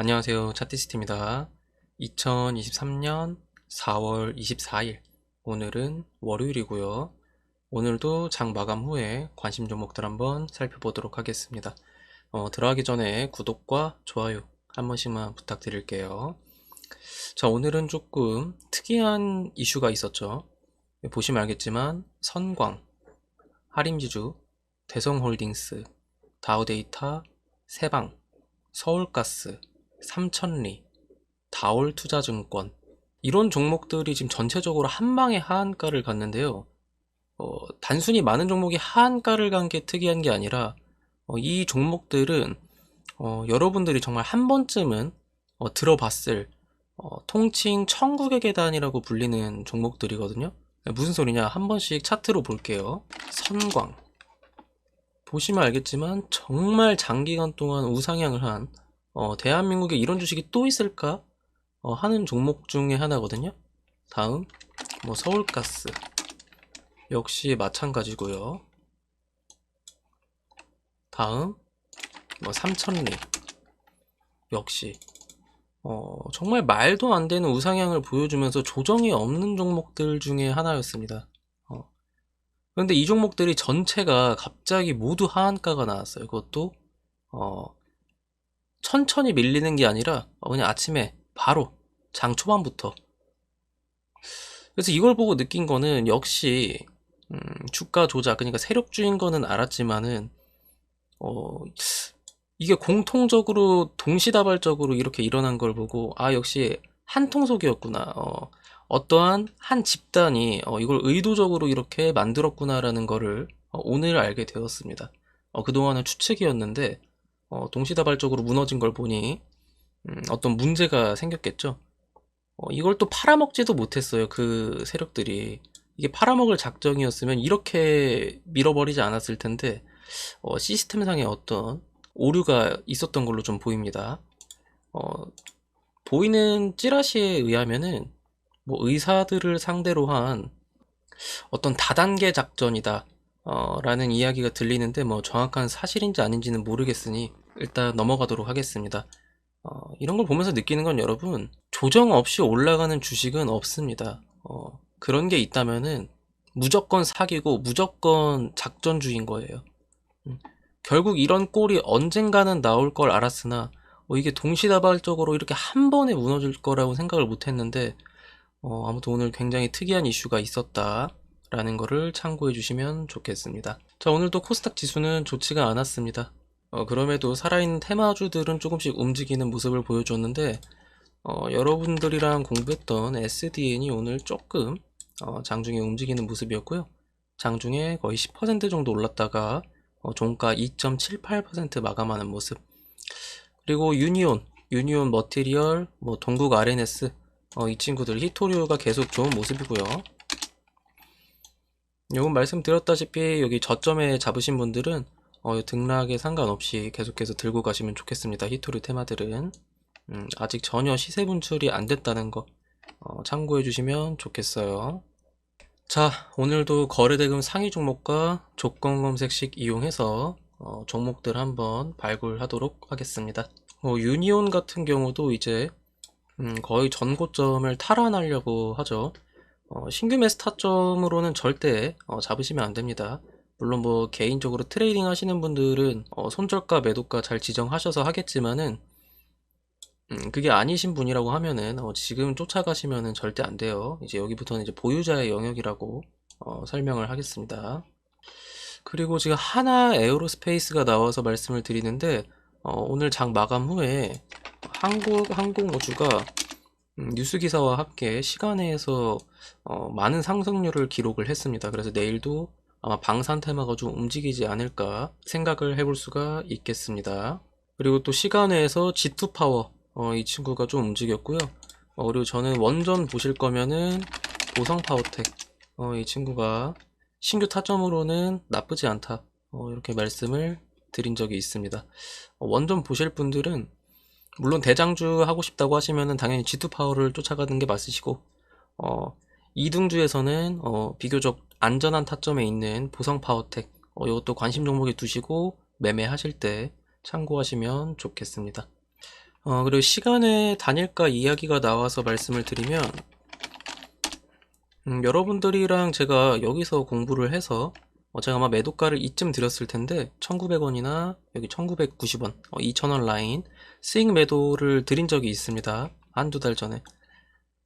안녕하세요. 차티스트입니다. 2023년 4월 24일 오늘은 월요일이고요. 오늘도 장 마감 후에 관심 종목들 한번 살펴보도록 하겠습니다. 들어가기 전에 구독과 좋아요 한 번씩만 부탁드릴게요. 자, 오늘은 조금 특이한 이슈가 있었죠. 보시면 알겠지만 선광, 하림지주, 대성홀딩스, 다우데이터, 세방, 서울가스, 삼천리, 다올투자증권 이런 종목들이 지금 전체적으로 한 방에 하한가를 갔는데요. 단순히 많은 종목이 하한가를 간 게 특이한 게 아니라 이 종목들은 여러분들이 정말 한 번쯤은 들어봤을 통칭 천국의 계단이라고 불리는 종목들이거든요. 무슨 소리냐? 한 번씩 차트로 볼게요. 선광 보시면 알겠지만 정말 장기간 동안 우상향을 한 대한민국에 이런 주식이 또 있을까 하는 종목 중에 하나거든요. 다음 뭐 서울가스 역시 마찬가지고요. 다음 뭐 삼천리 역시 정말 말도 안 되는 우상향을 보여주면서 조정이 없는 종목들 중에 하나였습니다. 그런데 이 종목들이 전체가 갑자기 모두 하한가가 나왔어요. 그것도 천천히 밀리는 게 아니라 그냥 아침에 바로 장 초반부터. 그래서 이걸 보고 느낀 거는 역시 주가 조작, 그러니까 세력주인 거는 알았지만은 이게 공통적으로 동시다발적으로 이렇게 일어난 걸 보고 역시 한통속이었구나. 어떠한 한 집단이 이걸 의도적으로 이렇게 만들었구나라는 거를 오늘 알게 되었습니다. 그동안은 추측이었는데 동시다발적으로 무너진 걸 보니 어떤 문제가 생겼겠죠. 이걸 또 팔아먹지도 못했어요. 그 세력들이. 이게 팔아먹을 작정이었으면 이렇게 밀어버리지 않았을 텐데 시스템상의 어떤 오류가 있었던 걸로 좀 보입니다. 보이는 찌라시에 의하면은 뭐 의사들을 상대로 한 어떤 다단계 작전이다 라는 이야기가 들리는데 뭐 정확한 사실인지 아닌지는 모르겠으니 일단 넘어가도록 하겠습니다. 이런 걸 보면서 느끼는 건 여러분, 조정 없이 올라가는 주식은 없습니다. 그런 게 있다면은 무조건 사기고 무조건 작전주의인 거예요. 결국 이런 꼴이 언젠가는 나올 걸 알았으나 이게 동시다발적으로 이렇게 한 번에 무너질 거라고 생각을 못 했는데 아무튼 오늘 굉장히 특이한 이슈가 있었다라는 거를 참고해 주시면 좋겠습니다. 자, 오늘도 코스닥 지수는 좋지가 않았습니다. 그럼에도 살아있는 테마주들은 조금씩 움직이는 모습을 보여줬는데 여러분들이랑 공부했던 SDN이 오늘 조금 장중에 움직이는 모습이었고요. 장중에 거의 10% 정도 올랐다가 종가 2.78% 마감하는 모습. 그리고 유니온 머티리얼, 뭐 동국 RNS 이 친구들 히토류가 계속 좋은 모습이고요. 요건 말씀드렸다시피 여기 저점에 잡으신 분들은 등락에 상관없이 계속해서 들고 가시면 좋겠습니다. 히토류 테마들은 아직 전혀 시세 분출이 안 됐다는 거 참고해 주시면 좋겠어요. 자, 오늘도 거래대금 상위 종목과 조건 검색식 이용해서 종목들 한번 발굴하도록 하겠습니다. 유니온 같은 경우도 이제 거의 전고점을 탈환하려고 하죠. 신규 매수 타점으로는 절대 잡으시면 안 됩니다. 물론 뭐 개인적으로 트레이딩 하시는 분들은 손절가 매도가 잘 지정하셔서 하겠지만은 그게 아니신 분이라고 하면은 지금 쫓아가시면은 절대 안 돼요. 이제 여기부터는 이제 보유자의 영역이라고 설명을 하겠습니다. 그리고 지금 하나 에어로스페이스가 나와서 말씀을 드리는데 오늘 장 마감 후에 한국 항공우주가 뉴스 기사와 함께 시간에서 많은 상승률을 기록을 했습니다. 그래서 내일도 아마 방산 테마가 좀 움직이지 않을까 생각을 해볼 수가 있겠습니다. 그리고 또 시간에서 G2 파워 이 친구가 좀 움직였고요. 그리고 저는 원전 보실 거면은 보성 파워텍 이 친구가 신규 타점으로는 나쁘지 않다 이렇게 말씀을 드린 적이 있습니다. 원전 보실 분들은 물론 대장주 하고 싶다고 하시면은 당연히 G2 파워를 쫓아가는 게 맞으시고 2등주에서는 비교적 안전한 타점에 있는 보성 파워텍 이것도 관심 종목에 두시고 매매하실 때 참고하시면 좋겠습니다. 그리고 시간의 단일가 이야기가 나와서 말씀을 드리면, 여러분들이랑 제가 여기서 공부를 해서, 제가 아마 매도가를 이쯤 드렸을 텐데, 1900원이나 여기 1990원, 2000원 라인, 스윙 매도를 드린 적이 있습니다. 한두 달 전에.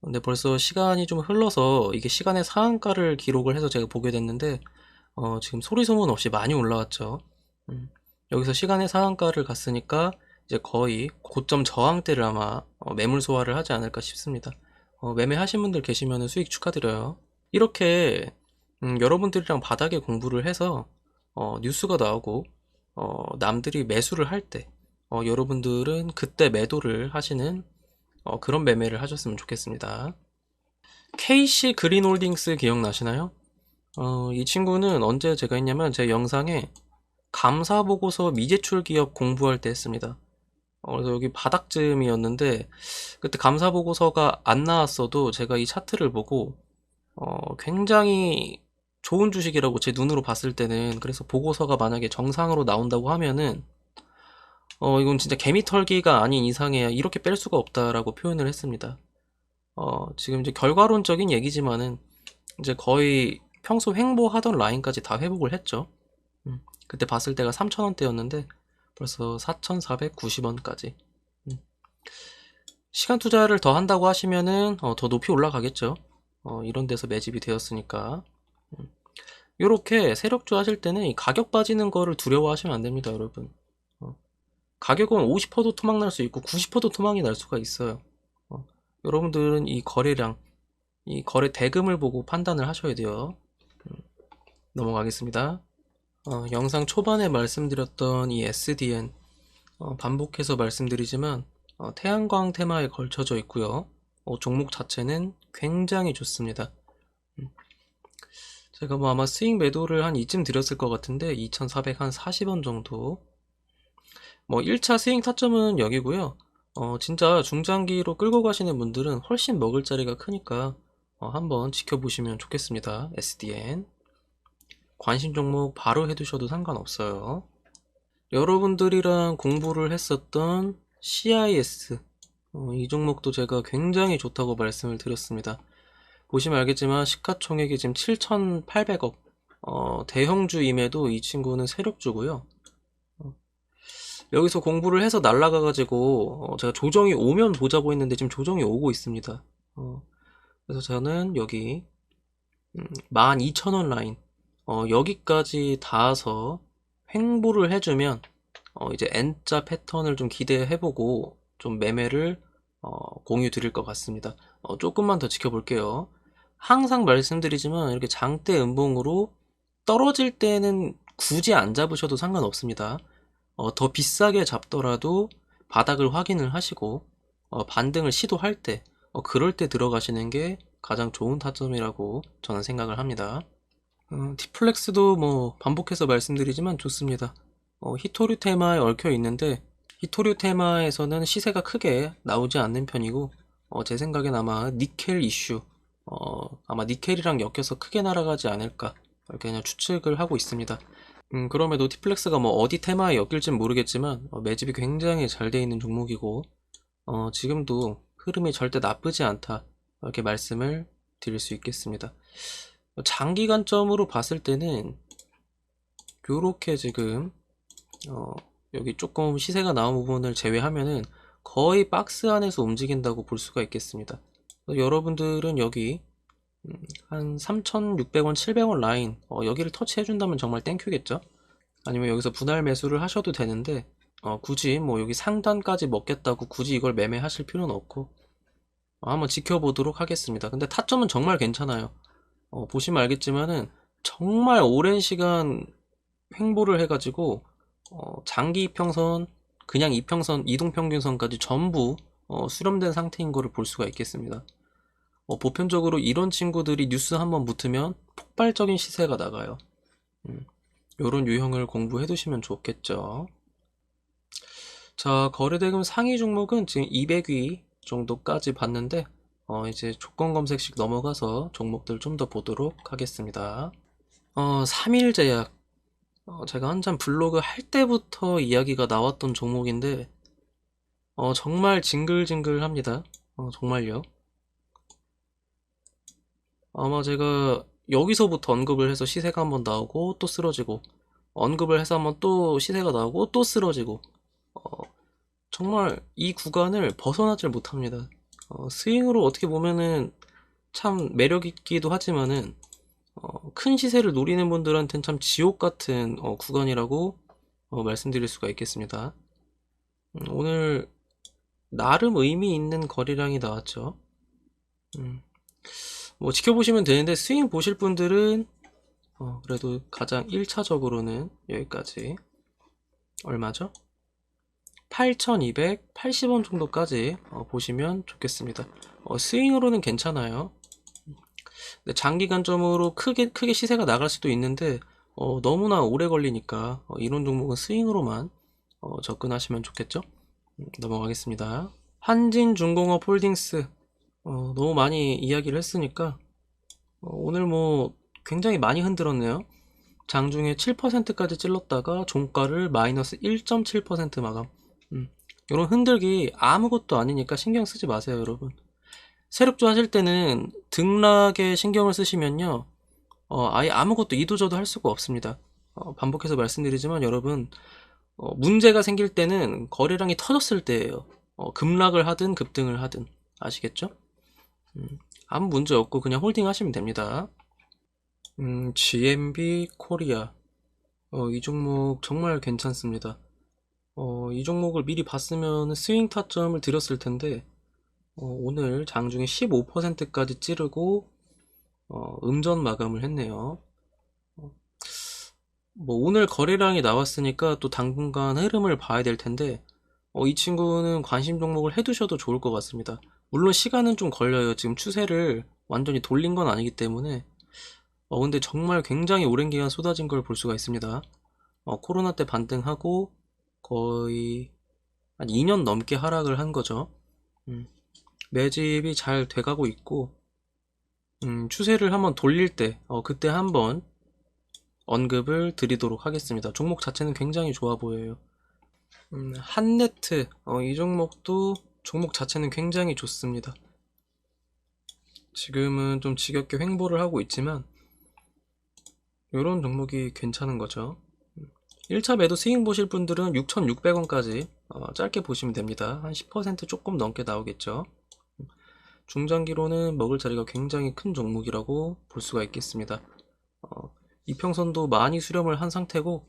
근데 벌써 시간이 좀 흘러서 이게 시간의 상한가를 기록을 해서 제가 보게 됐는데, 지금 소리 소문 없이 많이 올라왔죠. 여기서 시간의 상한가를 갔으니까 이제 거의 고점 저항대를 아마 매물 소화를 하지 않을까 싶습니다. 매매하신 분들 계시면 수익 축하드려요. 이렇게 여러분들이랑 바닥에 공부를 해서 뉴스가 나오고 남들이 매수를 할 때 여러분들은 그때 매도를 하시는 그런 매매를 하셨으면 좋겠습니다. KC 그린홀딩스 기억나시나요? 이 친구는 언제 제가 했냐면 제 영상에 감사보고서 미제출 기업 공부할 때 했습니다. 그래서 여기 바닥쯤이었는데 그때 감사보고서가 안 나왔어도 제가 이 차트를 보고 굉장히 좋은 주식이라고 제 눈으로 봤을 때는, 그래서 보고서가 만약에 정상으로 나온다고 하면은 이건 진짜 개미 털기가 아닌 이상해야 이렇게 뺄 수가 없다라고 표현을 했습니다. 지금 이제 결과론적인 얘기지만은 이제 거의 평소 횡보하던 라인까지 다 회복을 했죠. 그때 봤을 때가 3,000원대였는데 벌써 4,490원까지. 시간 투자를 더 한다고 하시면은 더 높이 올라가겠죠. 이런 데서 매집이 되었으니까. 요렇게 세력주 하실 때는 이 가격 빠지는 거를 두려워하시면 안 됩니다, 여러분. 가격은 50%도 토막 날 수 있고 90%도 토막이 날 수가 있어요. 여러분들은 이 거래량, 이 거래 대금을 보고 판단을 하셔야 돼요. 넘어가겠습니다. 영상 초반에 말씀드렸던 이 SDN, 반복해서 말씀드리지만 태양광 테마에 걸쳐져 있고요. 종목 자체는 굉장히 좋습니다. 제가 뭐 아마 스윙 매도를 한 이쯤 드렸을 것 같은데 2,440원 정도. 뭐 1차 스윙 타점은 여기고요. 진짜 중장기로 끌고 가시는 분들은 훨씬 먹을 자리가 크니까 한번 지켜보시면 좋겠습니다. SDN. 관심 종목 바로 해두셔도 상관없어요. 여러분들이랑 공부를 했었던 CIS, 이 종목도 제가 굉장히 좋다고 말씀을 드렸습니다. 보시면 알겠지만 시가총액이 지금 7,800억, 대형주임에도 이 친구는 세력주고요. 여기서 공부를 해서 날라가가지고 제가 조정이 오면 보자고 했는데 지금 조정이 오고 있습니다. 그래서 저는 여기 12,000원 라인 여기까지 닿아서 횡보를 해주면 이제 N자 패턴을 좀 기대해보고 좀 매매를 공유 드릴 것 같습니다. 조금만 더 지켜볼게요. 항상 말씀드리지만 이렇게 장대 음봉으로 떨어질 때는 굳이 안 잡으셔도 상관없습니다. 더 비싸게 잡더라도 바닥을 확인을 하시고 반등을 시도할 때 그럴 때 들어가시는 게 가장 좋은 타점이라고 저는 생각을 합니다. 티플렉스도 뭐 반복해서 말씀드리지만 좋습니다. 히토류 테마에 얽혀 있는데 히토류 테마에서는 시세가 크게 나오지 않는 편이고 제 생각엔 아마 니켈 이슈 아마 니켈이랑 엮여서 크게 날아가지 않을까 이렇게 그냥 추측을 하고 있습니다. 그럼에도 티플렉스가 뭐 어디 테마에 엮일진 모르겠지만 매집이 굉장히 잘 돼 있는 종목이고 지금도 흐름이 절대 나쁘지 않다 이렇게 말씀을 드릴 수 있겠습니다. 장기 관점으로 봤을 때는 요렇게 지금 여기 조금 시세가 나온 부분을 제외하면은 거의 박스 안에서 움직인다고 볼 수가 있겠습니다. 여러분들은 여기 한 3,600원, 700원 라인 여기를 터치해준다면 정말 땡큐겠죠? 아니면 여기서 분할 매수를 하셔도 되는데 굳이 뭐 여기 상단까지 먹겠다고 굳이 이걸 매매하실 필요는 없고 한번 지켜보도록 하겠습니다. 근데 타점은 정말 괜찮아요. 보시면 알겠지만은 정말 오랜 시간 횡보를 해가지고 장기 이평선, 그냥 이평선, 이동평균선까지 전부 수렴된 상태인 거를 볼 수가 있겠습니다. 보편적으로 이런 친구들이 뉴스 한번 붙으면 폭발적인 시세가 나가요. 요런 유형을 공부해 두시면 좋겠죠. 자, 거래대금 상위 종목은 지금 200위 정도까지 봤는데 이제 조건 검색식 넘어가서 종목들 좀 더 보도록 하겠습니다. 3일제약 제가 한참 블로그 할 때부터 이야기가 나왔던 종목인데 정말 징글징글합니다. 정말요. 아마 제가 여기서부터 언급을 해서 시세가 한번 나오고 또 쓰러지고, 언급을 해서 한번 또 시세가 나오고 또 쓰러지고, 어, 정말 이 구간을 벗어나질 못합니다. 스윙으로 어떻게 보면은 참 매력 있기도 하지만은 큰 시세를 노리는 분들한테는 참 지옥 같은 구간이라고 말씀드릴 수가 있겠습니다. 오늘 나름 의미 있는 거래량이 나왔죠. 음, 뭐 지켜보시면 되는데 스윙 보실 분들은 그래도 가장 1차적으로는 여기까지 얼마죠? 8,280원 정도까지 보시면 좋겠습니다. 스윙으로는 괜찮아요. 근데 장기간점으로 크게 시세가 나갈 수도 있는데 너무나 오래 걸리니까 이런 종목은 스윙으로만 접근하시면 좋겠죠? 넘어가겠습니다. 한진중공업 홀딩스 너무 많이 이야기를 했으니까 오늘 뭐 굉장히 많이 흔들었네요. 장중에 7%까지 찔렀다가 종가를 마이너스 1.7% 마감. 이런 흔들기 아무것도 아니니까 신경 쓰지 마세요, 여러분. 세력주 하실 때는 등락에 신경을 쓰시면요, 아예 아무것도 이도저도 할 수가 없습니다. 반복해서 말씀드리지만 여러분, 문제가 생길 때는 거래량이 터졌을 때예요. 급락을 하든 급등을 하든 아시겠죠? 아무 문제 없고 그냥 홀딩 하시면 됩니다. GMB 코리아 이 종목 정말 괜찮습니다. 이 종목을 미리 봤으면 스윙 타점을 드렸을 텐데 오늘 장중에 15%까지 찌르고 음전 마감을 했네요. 뭐 오늘 거래량이 나왔으니까 또 당분간 흐름을 봐야 될 텐데 이 친구는 관심 종목을 해두셔도 좋을 것 같습니다. 물론 시간은 좀 걸려요. 지금 추세를 완전히 돌린 건 아니기 때문에 근데 정말 굉장히 오랜 기간 쏟아진 걸 볼 수가 있습니다. 코로나 때 반등하고 거의 한 2년 넘게 하락을 한 거죠. 음, 매집이 잘 돼가고 있고 추세를 한번 돌릴 때 그때 한번 언급을 드리도록 하겠습니다. 종목 자체는 굉장히 좋아 보여요. 한네트 이 종목도 종목 자체는 굉장히 좋습니다. 지금은 좀 지겹게 횡보를 하고 있지만 이런 종목이 괜찮은 거죠. 1차 매도 스윙 보실 분들은 6,600원까지 짧게 보시면 됩니다. 한 10% 조금 넘게 나오겠죠. 중장기로는 먹을 자리가 굉장히 큰 종목이라고 볼 수가 있겠습니다. 이평선도 많이 수렴을 한 상태고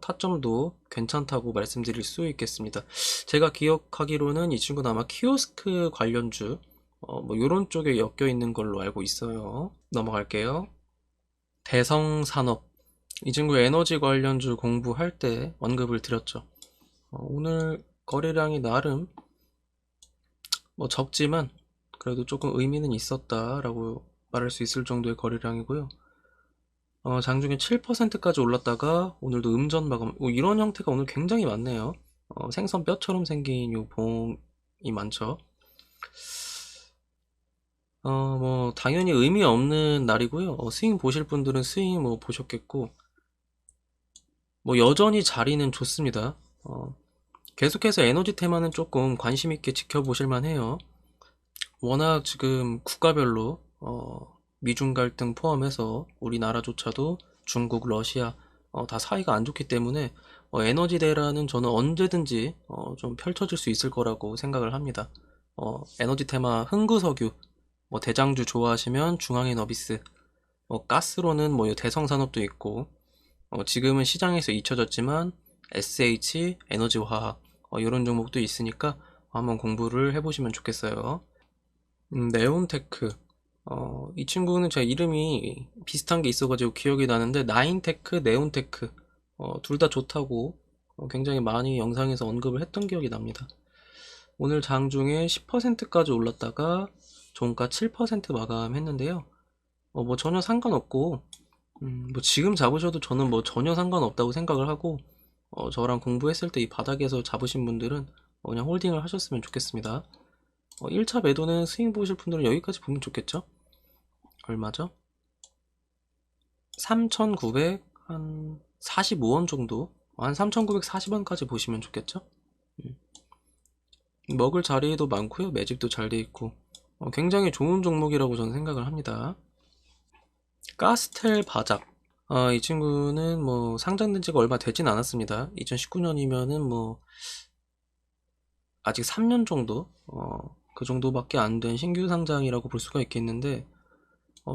타점도 괜찮다고 말씀드릴 수 있겠습니다. 제가 기억하기로는 이 친구는 아마 키오스크 관련주 뭐 이런 쪽에 엮여 있는 걸로 알고 있어요. 넘어갈게요. 대성산업 이 친구 에너지 관련주 공부할 때 언급을 드렸죠. 오늘 거래량이 나름 뭐 적지만 그래도 조금 의미는 있었다라고 말할 수 있을 정도의 거래량이고요. 장중에 7%까지 올랐다가 오늘도 음전 마감 이런 형태가 오늘 굉장히 많네요. 생선 뼈처럼 생긴 요 봉이 많죠. 뭐 당연히 의미 없는 날이고요. 스윙 보실 분들은 스윙 뭐 보셨겠고 뭐 여전히 자리는 좋습니다. 계속해서 에너지 테마는 조금 관심 있게 지켜보실 만해요. 워낙 지금 국가별로 미중 갈등 포함해서 우리나라조차도 중국, 러시아 다 사이가 안 좋기 때문에 에너지 대란은 저는 언제든지 좀 펼쳐질 수 있을 거라고 생각을 합니다. 에너지 테마 흥구석유, 뭐 대장주 좋아하시면 중앙에너비스, 가스로는 뭐 대성산업도 있고 지금은 시장에서 잊혀졌지만 SH, 에너지화학 이런 종목도 있으니까 한번 공부를 해보시면 좋겠어요. 네온테크 이 친구는 제가 이름이 비슷한 게 있어가지고 기억이 나는데 나인테크, 네온테크 둘 다 좋다고 굉장히 많이 영상에서 언급을 했던 기억이 납니다. 오늘 장중에 10%까지 올랐다가 종가 7% 마감했는데요. 뭐 전혀 상관없고 뭐 지금 잡으셔도 저는 뭐 전혀 상관없다고 생각을 하고 저랑 공부했을 때 이 바닥에서 잡으신 분들은 그냥 홀딩을 하셨으면 좋겠습니다. 1차 매도는 스윙 보실 분들은 여기까지 보면 좋겠죠? 얼마죠? 3,945원 정도? 한 3,940원까지 보시면 좋겠죠? 먹을 자리도 많고요. 매집도 잘 돼 있고 굉장히 좋은 종목이라고 저는 생각을 합니다. 가스텔 바작. 이 친구는 뭐 상장된 지가 얼마 되진 않았습니다. 2019년이면은 뭐 아직 3년 정도 그 정도밖에 안 된 신규 상장이라고 볼 수가 있겠는데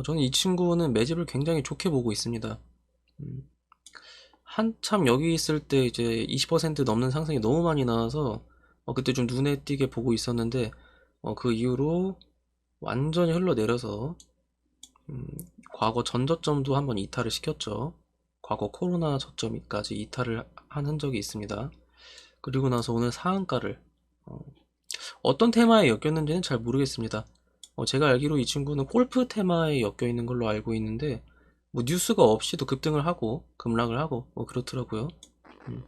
저는 이 친구는 매집을 굉장히 좋게 보고 있습니다. 음, 한참 여기 있을 때 이제 20% 넘는 상승이 너무 많이 나와서 그때 좀 눈에 띄게 보고 있었는데 그 이후로 완전히 흘러내려서 음, 과거 전저점도 한번 이탈을 시켰죠. 과거 코로나 저점까지 이탈을 한 흔적이 있습니다. 그리고 나서 오늘 상한가를 어, 어떤 테마에 엮였는지는 잘 모르겠습니다. 제가 알기로 이 친구는 골프 테마에 엮여 있는 걸로 알고 있는데 뭐 뉴스가 없이도 급등을 하고 급락을 하고 뭐 그렇더라고요. 음,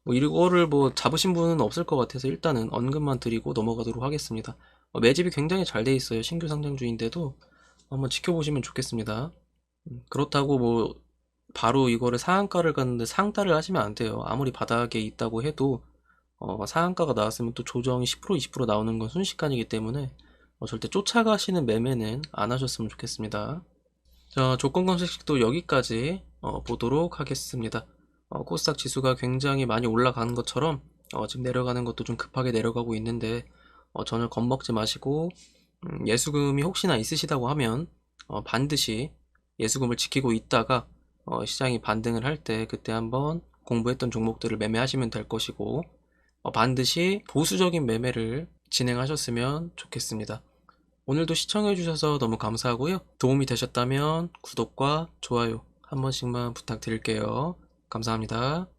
뭐 이거를 뭐 잡으신 분은 없을 것 같아서 일단은 언급만 드리고 넘어가도록 하겠습니다. 매집이 굉장히 잘 돼 있어요. 신규 상장주인데도 한번 지켜보시면 좋겠습니다. 그렇다고 뭐 바로 이거를 상한가를 갔는데 상따를 하시면 안 돼요. 아무리 바닥에 있다고 해도 상한가가 나왔으면 또 조정이 10% 20% 나오는 건 순식간이기 때문에 절대 쫓아가시는 매매는 안 하셨으면 좋겠습니다. 자, 조건 검색식도 여기까지 보도록 하겠습니다. 코스닥 지수가 굉장히 많이 올라가는 것처럼 지금 내려가는 것도 좀 급하게 내려가고 있는데 전혀 겁먹지 마시고 예수금이 혹시나 있으시다고 하면 반드시 예수금을 지키고 있다가 시장이 반등을 할 때 그때 한번 공부했던 종목들을 매매하시면 될 것이고 반드시 보수적인 매매를 진행하셨으면 좋겠습니다. 오늘도 시청해주셔서 너무 감사하고요. 도움이 되셨다면 구독과 좋아요 한 번씩만 부탁드릴게요. 감사합니다.